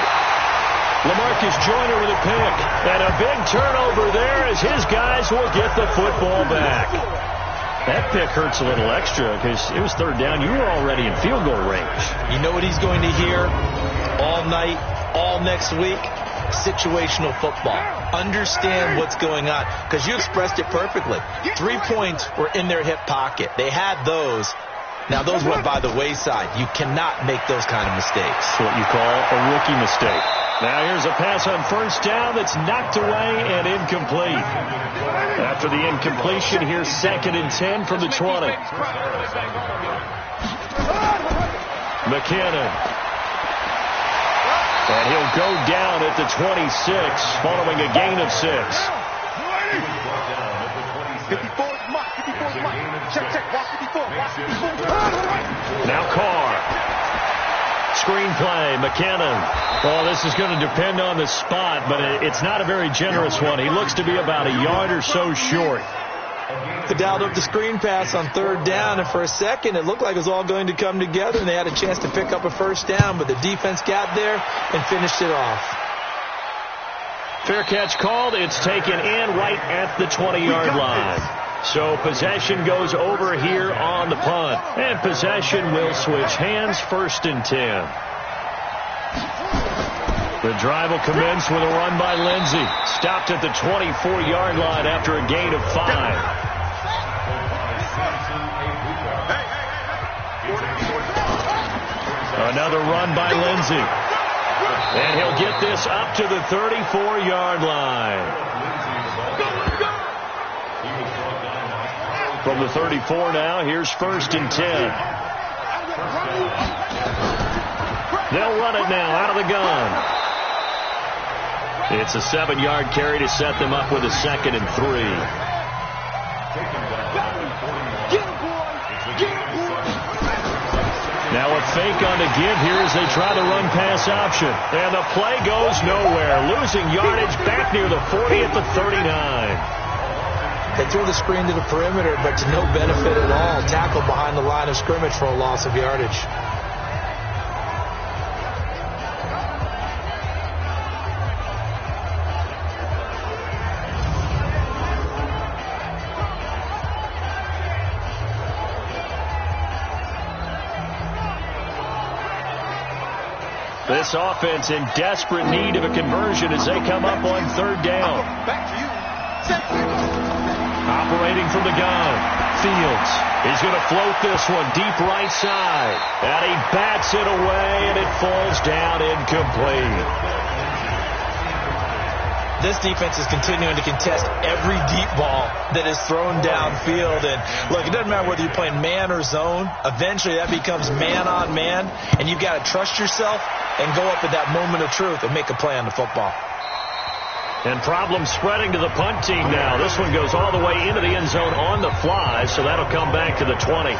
LaMarcus Joyner with a pick. And a big turnover there as his guys will get the football back. That pick hurts a little extra because it was 3rd down. You were already in field goal range. You know what he's going to hear all night, all next week? Situational football. Understand what's going on, because you expressed it perfectly. 3 points were in their hip pocket. They had those. Now, those went by the wayside. You cannot make those kind of mistakes. What you call a rookie mistake. Now, here's a pass on first down that's knocked away and incomplete. After the incompletion, here's 2nd and 10 from the 20. McKinnon. And he'll go down at the 26, following a gain of 6. Now Carr. Screen play, McKinnon. Well, this is going to depend on the spot, but it's not a very generous one. He looks to be about a yard or so short. They dialed up the screen pass on 3rd down, and for a second it looked like it was all going to come together, and they had a chance to pick up a first down, but the defense got there and finished it off. Fair catch called. It's taken in right at the 20-yard line. So possession goes over here on the punt, and possession will switch hands. 1st and 10. The drive will commence with a run by Lindsey. Stopped at the 24-yard line after a gain of 5. Another run by Lindsey. And he'll get this up to the 34-yard line. From the 34 now, here's 1st and 10. They'll run it now out of the gun. It's a 7-yard carry to set them up with a 2nd and 3. Now a fake on the give here as they try the run pass option. And the play goes nowhere. Losing yardage back near the 40 at the 39. They threw the screen to the perimeter, but to no benefit at all. Tackled behind the line of scrimmage for a loss of yardage. This offense in desperate need of a conversion as they come up on 3rd down. Operating from the gun, Fields. He's going to float this one deep right side. And he bats it away, and it falls down incomplete. This defense is continuing to contest every deep ball that is thrown downfield. And look, it doesn't matter whether you're playing man or zone. Eventually that becomes man on man, and you've got to trust yourself and go up at that moment of truth and make a play on the football. And problems spreading to the punt team now. This one goes all the way into the end zone on the fly, so that'll come back to the 20.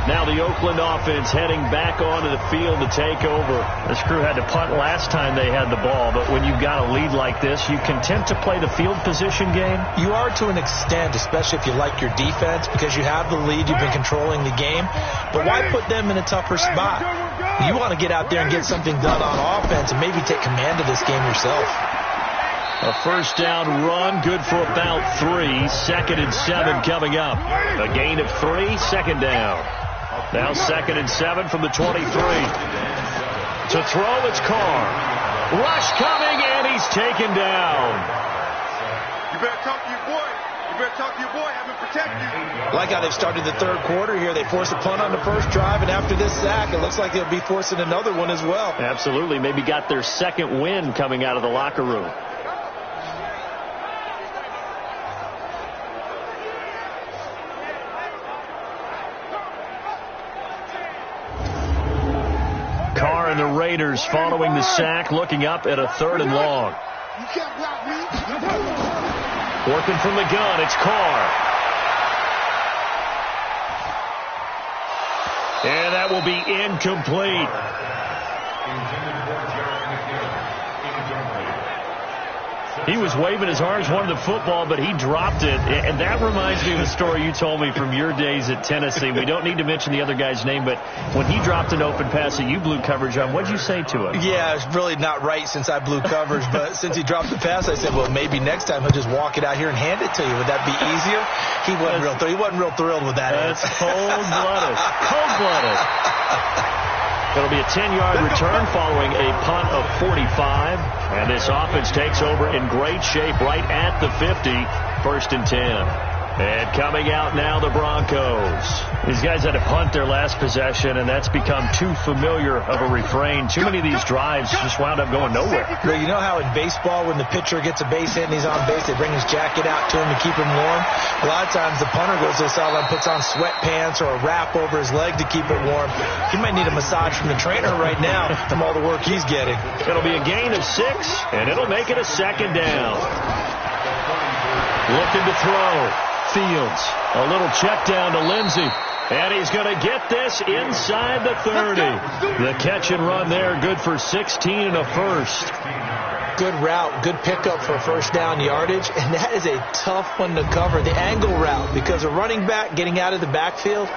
Now the Oakland offense heading back onto the field to take over. This crew had to punt last time they had the ball, but when you've got a lead like this, you content to play the field position game? You are to an extent, especially if you like your defense, because you have the lead, you've been controlling the game. But why put them in a tougher spot? You want to get out there and get something done on offense and maybe take command of this game yourself. A first down run, good for about 3. 2nd and 7 coming up. A gain of 3, 2nd down. Now 2nd and 7 from the 23. To throw, it's Carr. Rush coming, and he's taken down. You better talk to your boy. You better talk to your boy. Have him protect you. Like how they've started the third quarter here. They forced a punt on the first drive, and after this sack, it looks like they'll be forcing another one as well. Absolutely. Maybe got their second win coming out of the locker room. Carr and the Raiders following the sack, looking up at a 3rd and long. Working from the gun, it's Carr. And that will be incomplete. He was waving his arms, wanted the football, but he dropped it. And that reminds me of a story you told me from your days at Tennessee. We don't need to mention the other guy's name, but when he dropped an open pass that you blew coverage on, what did you say to him? Yeah, it's really not right since I blew coverage, but since he dropped the pass, I said, well, maybe next time he'll just walk it out here and hand it to you. Would that be easier? He wasn't real thrilled with that. That's cold-blooded. Cold-blooded. It'll be a 10-yard return following a punt of 45. And this offense takes over in great shape right at the 50. 1st and 10. And coming out now, the Broncos. These guys had to punt their last possession, and that's become too familiar of a refrain. Too many of these drives just wound up going nowhere. You know how in baseball, when the pitcher gets a base hit and he's on base, they bring his jacket out to him to keep him warm? A lot of times the punter goes to the sideline, puts on sweatpants or a wrap over his leg to keep it warm. He might need a massage from the trainer right now from all the work he's getting. It'll be a gain of 6, and it'll make it a 2nd down. Looking to throw. Fields. A little check down to Lindsey. And he's going to get this inside the 30. The catch and run there, good for 16 and a first. Good route, good pickup for first down yardage, and that is a tough one to cover. The angle route, because a running back getting out of the backfield,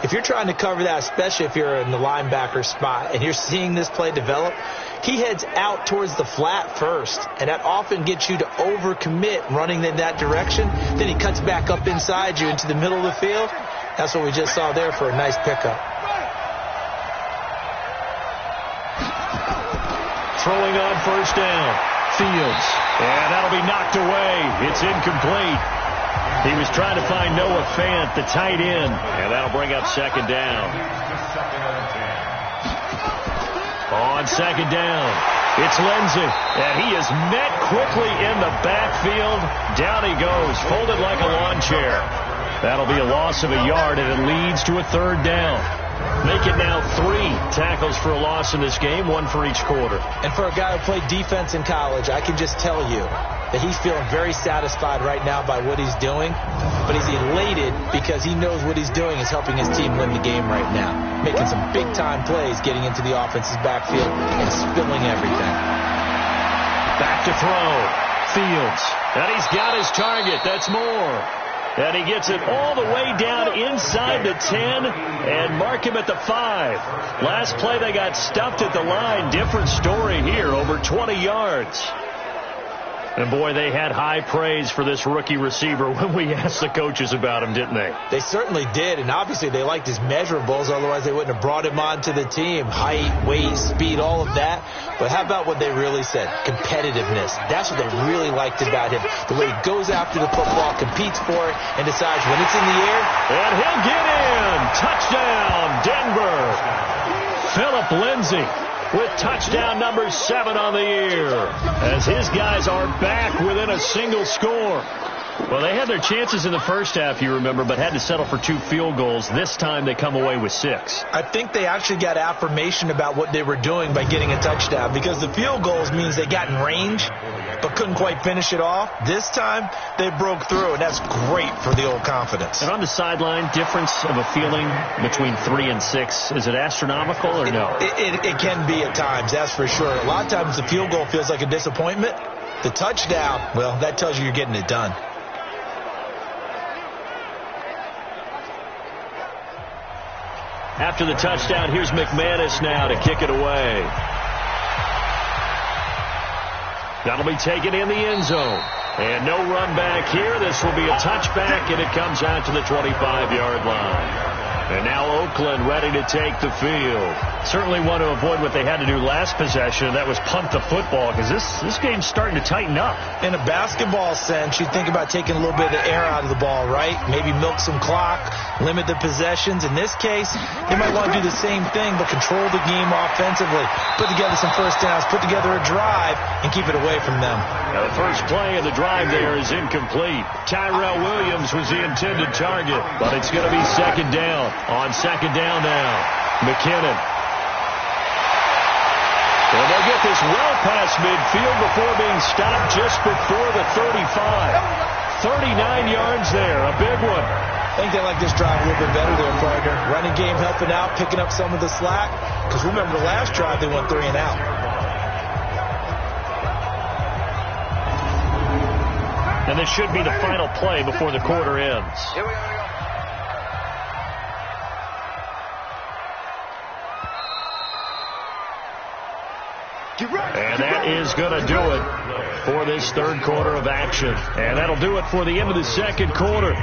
if you're trying to cover that, especially if you're in the linebacker spot and you're seeing this play develop, he heads out towards the flat first, and that often gets you to overcommit running in that direction. Then he cuts back up inside you into the middle of the field. That's what we just saw there for a nice pickup. Throwing on first down. Fields. And that'll be knocked away. It's incomplete. He was trying to find Noah Fant, the tight end, and that'll bring up 2nd down. On 2nd down, it's Lindsey, and he is met quickly in the backfield. Down he goes, folded like a lawn chair. That'll be a loss of a yard, and it leads to a 3rd down. Make it now 3 tackles for a loss in this game, 1 for each quarter. And for a guy who played defense in college, I can just tell you that he's feeling very satisfied right now by what he's doing, but he's elated because he knows what he's doing is helping his team win the game right now, making some big-time plays, getting into the offense's backfield and spilling everything. Back to throw. Fields. And he's got his target. That's more. And he gets it all the way down inside the 10 and mark him at the 5. Last play they got stuffed at the line. Different story here, over 20 yards. And, boy, they had high praise for this rookie receiver when we asked the coaches about him, didn't they? They certainly did, and obviously they liked his measurables. Otherwise, they wouldn't have brought him onto the team. Height, weight, speed, all of that. But how about what they really said? Competitiveness. That's what they really liked about him. The way he goes after the football, competes for it, and decides when it's in the air. And he'll get in. Touchdown, Denver. Phillip Lindsay. with touchdown number 7 on the year, as his guys are back within a single score. Well, they had their chances in the first half, you remember, but had to settle for 2 field goals. This time they come away with 6. I think they actually got affirmation about what they were doing by getting a touchdown, because the field goals means they got in range but couldn't quite finish it off. This time they broke through, and that's great for the old confidence. And on the sideline, difference of a feeling between 3 and 6, is it astronomical or no? It can be at times, that's for sure. A lot of times the field goal feels like a disappointment. The touchdown, well, that tells you you're getting it done. After the touchdown, here's McManus now to kick it away. That'll be taken in the end zone. And no run back here. This will be a touchback, and it comes out to the 25-yard line. And now Oakland ready to take the field. Certainly want to avoid what they had to do last possession. That was punt the football, because this game's starting to tighten up. In a basketball sense, you think about taking a little bit of the air out of the ball, right? Maybe milk some clock, limit the possessions. In this case, they might want to do the same thing, but control the game offensively. Put together some first downs, put together a drive, and keep it away from them. Now the first play of the drive there is incomplete. Tyrell Williams was the intended target, but it's going to be second down. On second down now, McKinnon. And they'll get this well past midfield before being stopped just before the 35. 39 yards there, a big one. I think they like this drive a little bit better there, partner. Running game helping out, picking up some of the slack. Because remember the last drive, they went 3 and out. And this should be the final play before the quarter ends. Here we go. And that is going to do it for this third quarter of action. And that'll do it for the end of the second quarter.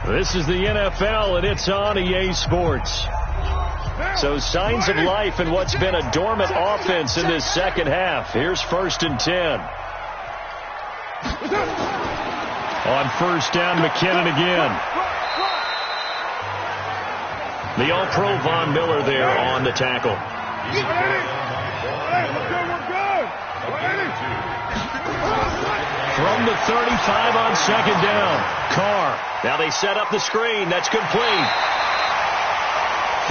This is the NFL, and it's on EA Sports. So signs of life in what's been a dormant offense in this second half. Here's 1st and 10. On first down, McKinnon again. The All-Pro Von Miller there on the tackle. From the 35 on second down, Carr. Now they set up the screen. That's complete.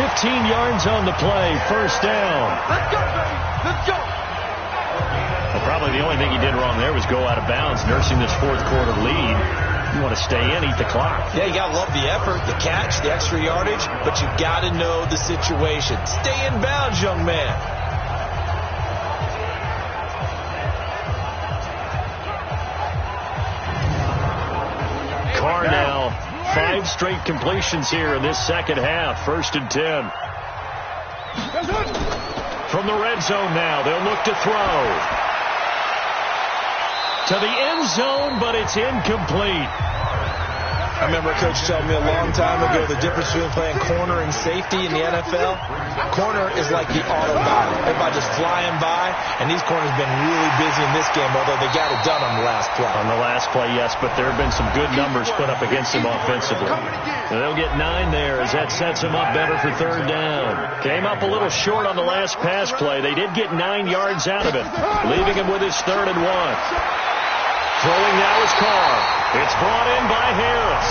15 yards on the play. First down. Let's go, baby. Let's go. Well, probably the only thing he did wrong there was go out of bounds, nursing this fourth quarter lead. You want to stay in, eat the clock. Yeah, you got to love the effort, the catch, the extra yardage, but you got to know the situation. Stay in bounds, young man. Carr now, 5 straight completions here in this second half. 1st and 10. From the red zone now, they'll look to throw. To the end zone, but it's incomplete. I remember a coach telling me a long time ago the difference between playing corner and safety in the NFL. Corner is like the auto guy. Everybody just flying by, and these corners have been really busy in this game, although they got it done on the last play. On the last play, yes, but there have been some good numbers put up against them offensively. And they'll get 9 there as that sets them up better for third down. Came up a little short on the last pass play. They did get 9 yards out of it, leaving him with his 3rd and 1. Throwing now is Carr. It's brought in by Harris.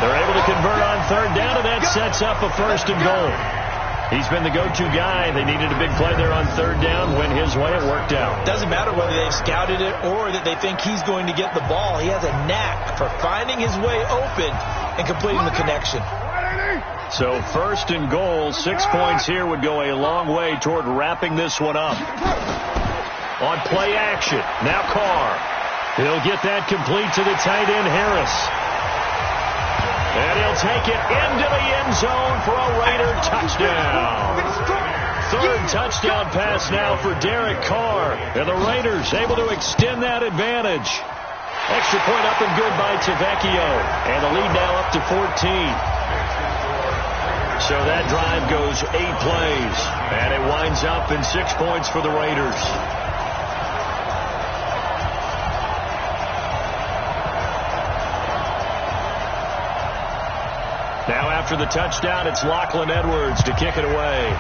They're able to convert on third down, and that sets up a 1st and goal. He's been the go-to guy. They needed a big play there on third down. Went his way. It worked out. Doesn't matter whether they've scouted it or that they think he's going to get the ball. He has a knack for finding his way open and completing the connection. So 1st and goal, 6 points here would go a long way toward wrapping this one up. On play action, now Carr. He'll get that complete to the tight end, Harris. And he'll take it into the end zone for a Raider touchdown. 3rd touchdown pass now for Derek Carr. And the Raiders able to extend that advantage. Extra point up and good by Tavecchio. And the lead now up to 14. So that drive goes 8 plays. And it winds up in 6 points for the Raiders. Now after the touchdown, it's Lachlan Edwards to kick it away.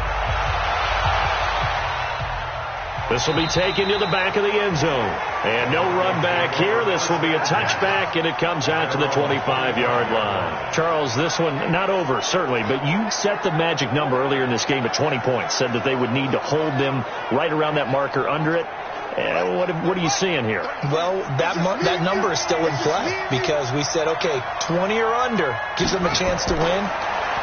This will be taken to the back of the end zone. And no run back here. This will be a touchback, and it comes out to the 25-yard line. Charles, this one not over, certainly, but you set the magic number earlier in this game at 20 points, said that they would need to hold them right around that marker under it. What are you seeing here? Well, that number is still in play because we said, okay, 20 or under gives them a chance to win.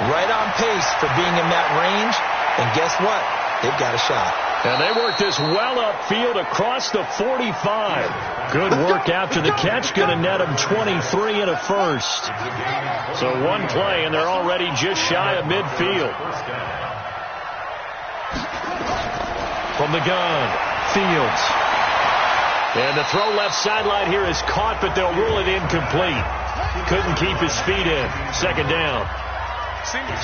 Right on pace for being in that range. And guess what? They've got a shot. And they work this well upfield across the 45. Good work after the catch. Going to net them 23 and a first. So one play, and they're already just shy of midfield. From the gun, Fields. And the throw left sideline here is caught, but they'll rule it incomplete. Couldn't keep his feet in. Second down.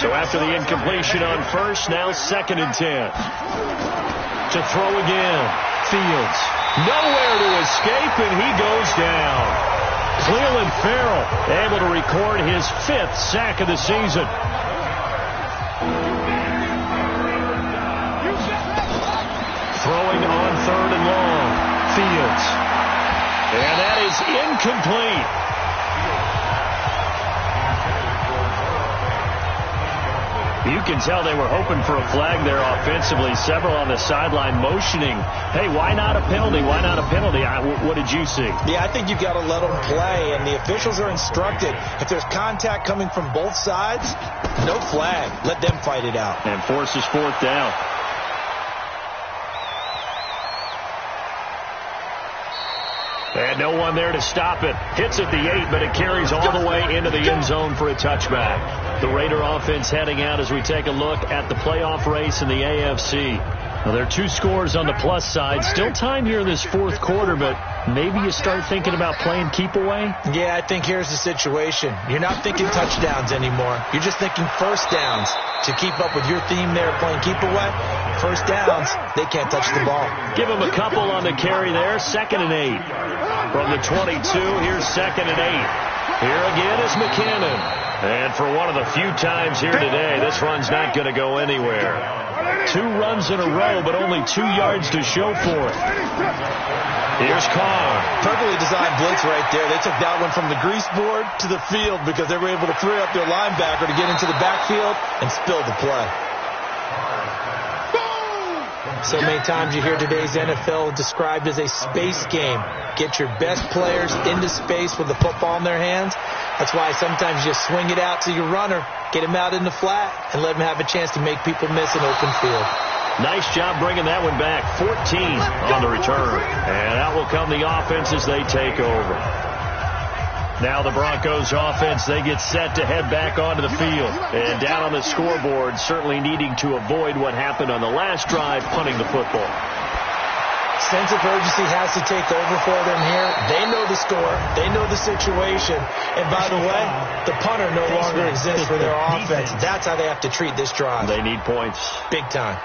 So after the incompletion on first, now 2nd and 10. To throw again. Fields. Nowhere to escape, and he goes down. Cleveland Farrell able to record his 5th sack of the season. Throwing on 3rd and long. Fields. And that is incomplete. You can tell they were hoping for a flag there offensively. Several on the sideline motioning, hey, why not a penalty? Why not a penalty? What did you see? Yeah, I think you've got to let them play, and the officials are instructed. If there's contact coming from both sides, no flag. Let them fight it out. And forces 4th down. And no one there to stop it. Hits at the 8, but it carries all the way into the end zone for a touchback. The Raider offense heading out as we take a look at the playoff race in the AFC. Well, there are 2 scores on the plus side. Still time here in this 4th quarter, but maybe you start thinking about playing keep away? Yeah, I think here's the situation. You're not thinking touchdowns anymore. You're just thinking first downs. To keep up with your theme there, playing keep away, first downs, they can't touch the ball. Give them a couple on the carry there. 2nd and 8. From the 22, here's 2nd and 8. Here again is McKinnon. And for one of the few times here today, this run's not going to go anywhere. 2 runs in a row, but only 2 yards to show for it. Here's Carr. Perfectly designed blitz right there. They took that one from the grease board to the field because they were able to free up their linebacker to get into the backfield and spill the play. So many times you hear today's NFL described as a space game. Get your best players into space with the football in their hands. That's why sometimes you swing it out to your runner, get him out in the flat, and let him have a chance to make people miss an open field. Nice job bringing that one back. 14 on the return. And out will come the offense as they take over. Now the Broncos offense, they get set to head back onto the field. And down on the scoreboard, certainly needing to avoid what happened on the last drive, punting the football. Sense of urgency has to take over for them here. They know the score. They know the situation. And by the way, the punter no longer exists for their offense. That's how they have to treat this drive. They need points. Big time.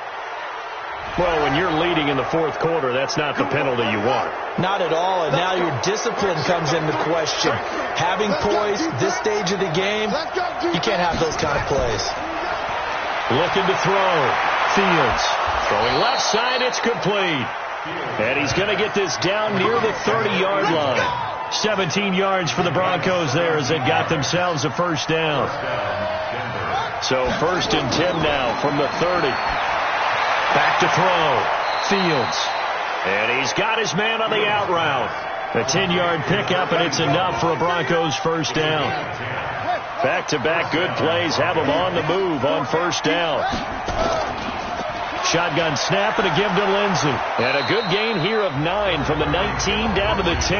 Well, when you're leading in the 4th quarter, that's not the penalty you want. Not at all, and now your discipline comes into question. Having poise this stage of the game, you can't have those kind of plays. Looking to throw. Fields. Throwing left side, it's complete. And he's going to get this down near the 30-yard line. 17 yards for the Broncos there as they got themselves a first down. So 1st and 10 now from the 30. Back to throw. Fields. And he's got his man on the out route. A 10-yard pickup, and it's enough for a Broncos first down. Back-to-back good plays have them on the move on first down. Shotgun snap and a give to Lindsey. And a good gain here of 9 from the 19 down to the 10.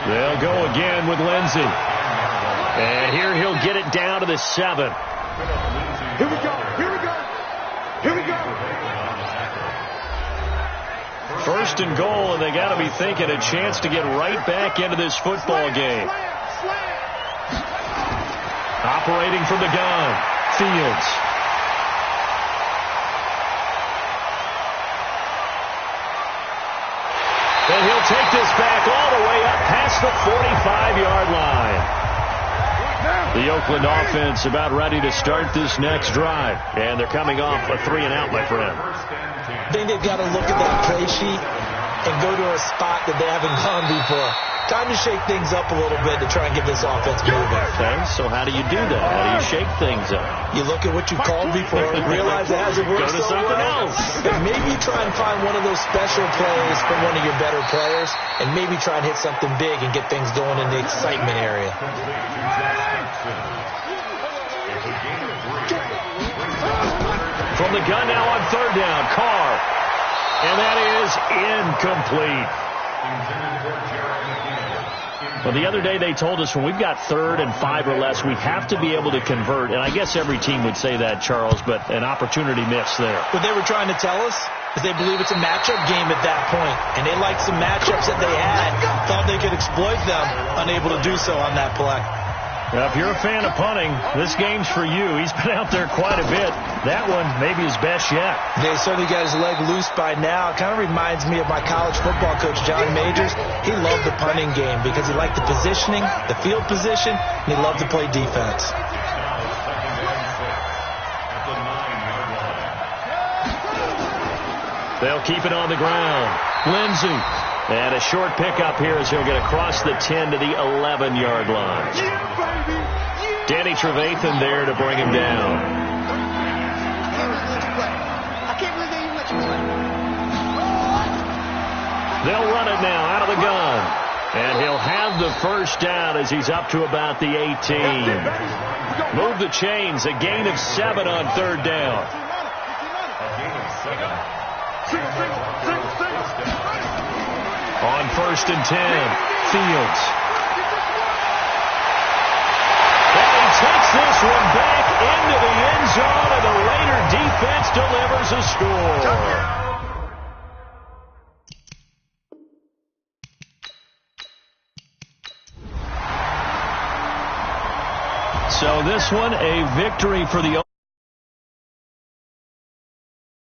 They'll go again with Lindsey. And here he'll get it down to the 7. Here we go. Here we go. Here we go. 1st and goal, and they got to be thinking a chance to get right back into this football game. Operating from the gun, Fields. And he'll take this back all the way up past the 45-yard line. The Oakland offense about ready to start this next drive. And they're coming off a 3-and-out, my friend. I think they've got to look at that play sheet and go to a spot that they haven't gone before. Time to shake things up a little bit to try and get this offense moving. Okay, so how do you do that? How do you shake things up? You look at what you called before, realize it hasn't worked. Go to something else. And maybe try and find one of those special plays from one of your better players, and maybe try and hit something big and get things going in the excitement area. From the gun now on 3rd down, Carr. And that is incomplete. Well, the other day they told us when we've got 3rd and 5 or less, we have to be able to convert. And I guess every team would say that, Charles, but an opportunity missed there. What they were trying to tell us is they believe it's a matchup game at that point. And they liked some matchups that they had, thought they could exploit them, unable to do so on that play. Now, if you're a fan of punting, this game's for you. He's been out there quite a bit. That one, maybe his best yet. They certainly got his leg loose by now. It kind of reminds me of my college football coach, John Majors. He loved the punting game because he liked the positioning, the field position, and he loved to play defense. They'll keep it on the ground. Lindsey. And a short pickup here as he'll get across the 10 to the 11-yard line. Danny Trevathan there to bring him down. They'll run it now out of the gun. And he'll have the first down as he's up to about the 18. Move the chains. A gain of 7 on 3rd down. On 1st and 10, Fields. And he takes this one back into the end zone, and the Raider defense delivers a score. So this one, a victory for the